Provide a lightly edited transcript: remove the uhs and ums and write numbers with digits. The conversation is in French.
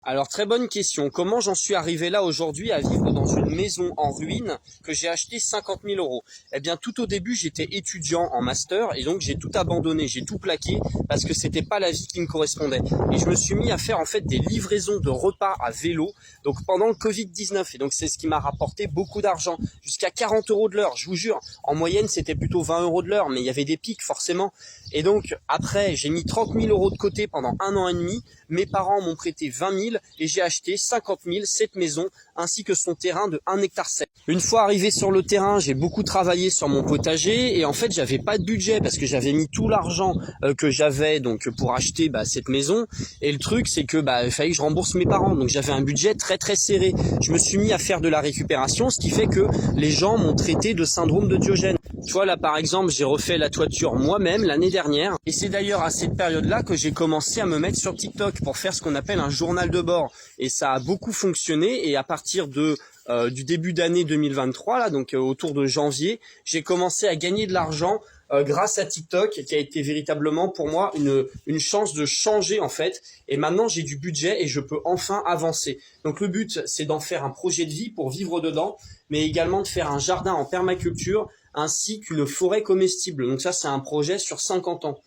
Alors très bonne question. Comment j'en suis arrivé là aujourd'hui à vivre dans une maison en ruine que j'ai acheté 50 000 euros? Eh bien tout au début j'étais étudiant en master et donc j'ai tout abandonné, j'ai tout plaqué parce que c'était pas la vie qui me correspondait. Et je me suis mis à faire en fait des livraisons de repas à vélo donc pendant le Covid-19 et donc c'est ce qui m'a rapporté beaucoup d'argent, jusqu'à 40 euros de l'heure, je vous jure. En moyenne c'était plutôt 20 euros de l'heure mais il y avait des pics forcément. Et donc après j'ai mis 30 000 euros de côté pendant 1 an et demi. Mes parents m'ont prêté 20 000 et j'ai acheté 50 000 cette maison ainsi que son terrain de 1 hectare 7. Une fois arrivé sur le terrain, j'ai beaucoup travaillé sur mon potager et en fait j'avais pas de budget parce que j'avais mis tout l'argent que j'avais donc pour acheter cette maison. Et le truc c'est que il fallait que je rembourse mes parents, donc j'avais un budget très très serré. Je me suis mis à faire de la récupération, ce qui fait que les gens m'ont traité de syndrome de Diogène. Tu vois là par exemple j'ai refait la toiture moi-même l'année dernière et c'est d'ailleurs à cette période-là que j'ai commencé à me mettre sur TikTok pour faire ce qu'on appelle un journal de bord et ça a beaucoup fonctionné. Et à partir du début d'année 2023 là donc autour de janvier, j'ai commencé à gagner de l'argent grâce à TikTok, qui a été véritablement pour moi une chance de changer en fait. Et maintenant j'ai du budget et je peux enfin avancer. Donc le but c'est d'en faire un projet de vie pour vivre dedans, mais également de faire un jardin en permaculture ainsi qu'une forêt comestible. Donc ça c'est un projet sur 50 ans.